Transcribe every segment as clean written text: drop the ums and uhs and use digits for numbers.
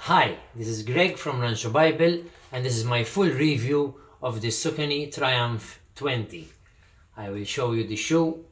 Hi, this is Greg from Rancho Bible, and this is my full review of the Saucony Triumph 20. I will show you the shoe.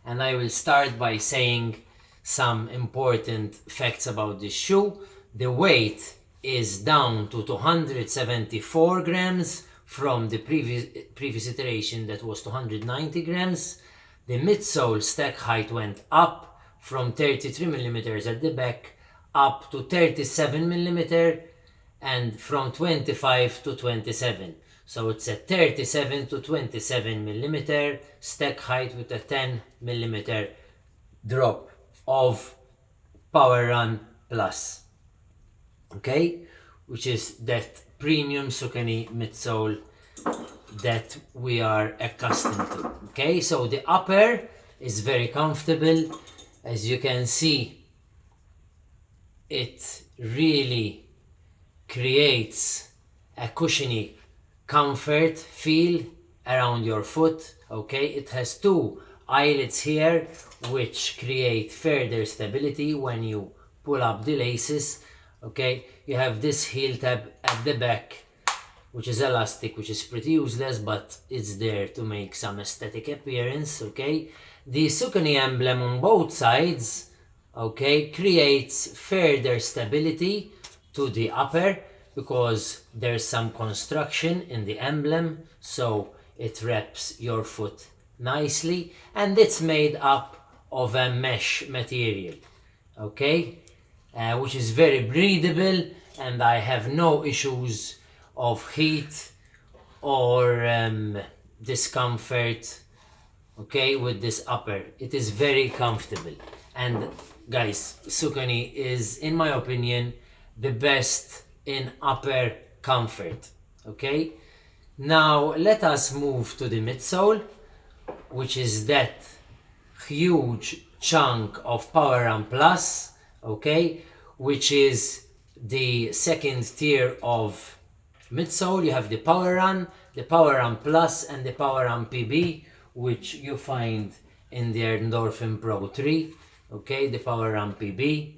And I will start by saying some important facts about this shoe. The weight is down to 274 grams from the previous iteration that was 290 grams. The midsole stack height went up from 33 millimeters at the back up to 37 millimeter and from 25 to 27. So it's a 37 to 27 millimeter stack height with a 10 millimeter drop of Power Run Plus. Okay, which is that premium Saucony midsole that we are accustomed to. Okay, so the upper is very comfortable. As you can see, it really creates a cushiony comfort feel around your foot. Okay, it has two eyelets here which create further stability when you pull up the laces. Okay, you have this heel tab at the back which is elastic, which is pretty useless, but it's there to make some aesthetic appearance. Okay, the Saucony emblem on both sides, okay, creates further stability to the upper because there's some construction in the emblem, so it wraps your foot nicely, and it's made up of a mesh material, okay, which is very breathable, and I have no issues of heat or discomfort, okay, with this upper. It is very comfortable, and guys, Saucony is, in my opinion, the best in upper comfort. Okay, now let us move to the midsole, which is that huge chunk of Power Run Plus, okay, which is the second tier of midsole. You have the Power Run Plus, and the Power Run PB, which you find in the Endorphin Pro 3, okay, the Power Run PB.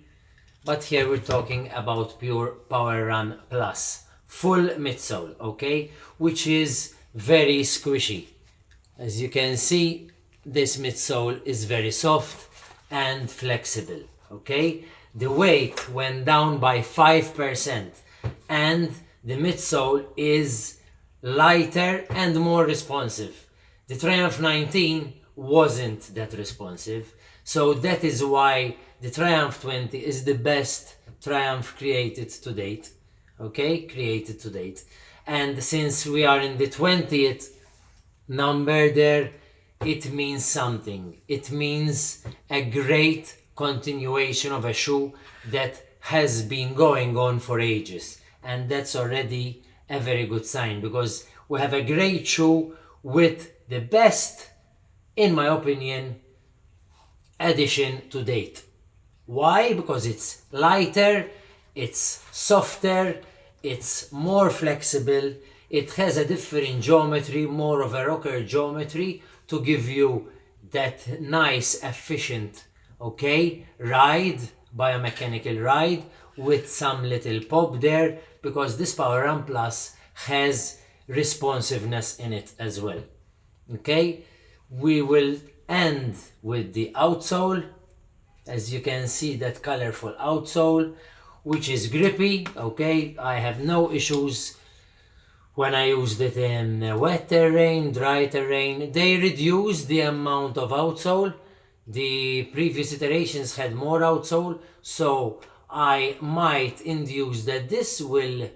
But here we're talking about pure Power Run Plus, full midsole, okay, which is very squishy. As you can see, this midsole is very soft and flexible, okay. The weight went down by 5%, and the midsole is lighter and more responsive. The Triumph 19 wasn't that responsive, so that is why the Triumph 20 is the best Triumph created to date. Okay, created to date. And since we are in the 20th number there, it means something. It means a great continuation of a shoe that has been going on for ages. And that's already a very good sign, because we have a great shoe with the best, in my opinion, addition to date. Why? Because it's lighter, it's softer, it's more flexible, it has a different geometry, more of a rocker geometry, to give you that nice, efficient, okay, ride, biomechanical ride, with some little pop there, because this Power Run Plus has responsiveness in it as well. Okay, we will end with the outsole. As you can see, that colorful outsole, which is grippy. Okay, I have no issues when I used it in wet terrain, dry terrain. They reduced the amount of outsole. The previous iterations had more outsole, so I might induce that this will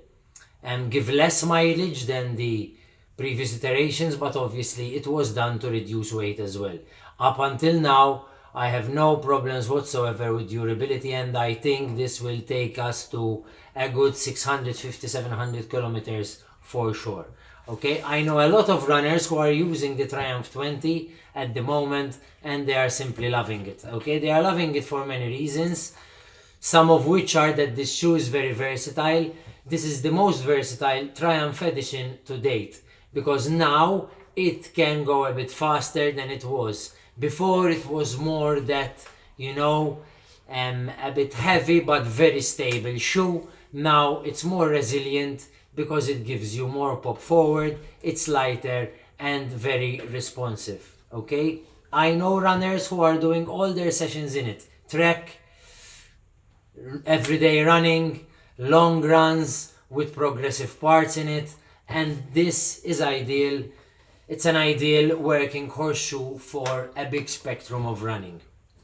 give less mileage than the previous iterations, but obviously it was done to reduce weight as well. Up until now, I have no problems whatsoever with durability, and I think this will take us to a good 650-700 kilometers for sure. Okay, I know a lot of runners who are using the Triumph 20 at the moment, and they are simply loving it. Okay, they are loving it for many reasons, some of which are that this shoe is very versatile. This is the most versatile Triumph edition to date, because now it can go a bit faster than it was. Before it was more that, a bit heavy but very stable shoe. Now it's more resilient because it gives you more pop forward, it's lighter and very responsive. Okay? I know runners who are doing all their sessions in it. Trek, everyday running, long runs with progressive parts in it, and this is ideal. It's an ideal working horseshoe for a big spectrum of running.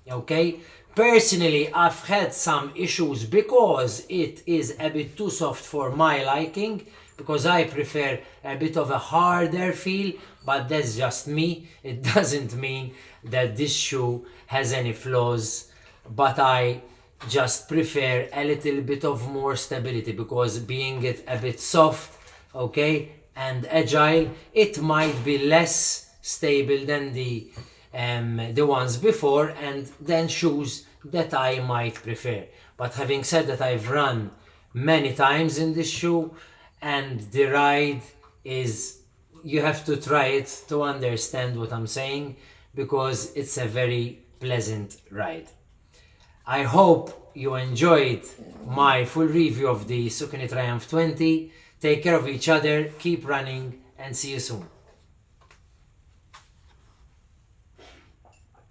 Okay? Personally, I've had some issues because it is a bit too soft for my liking, because I prefer a bit of a harder feel, but that's just me. It doesn't mean that this shoe has any flaws, but I just prefer a little bit of more stability, because being it a bit soft, okay, and agile, it might be less stable than the ones before, and then shoes that I might prefer. But having said that, I've run many times in this shoe, and the ride is, you have to try it to understand what I'm saying, because it's a very pleasant ride. I hope you enjoyed my full review of the Saucony Triumph 20. Take care of each other, keep running, and see you soon.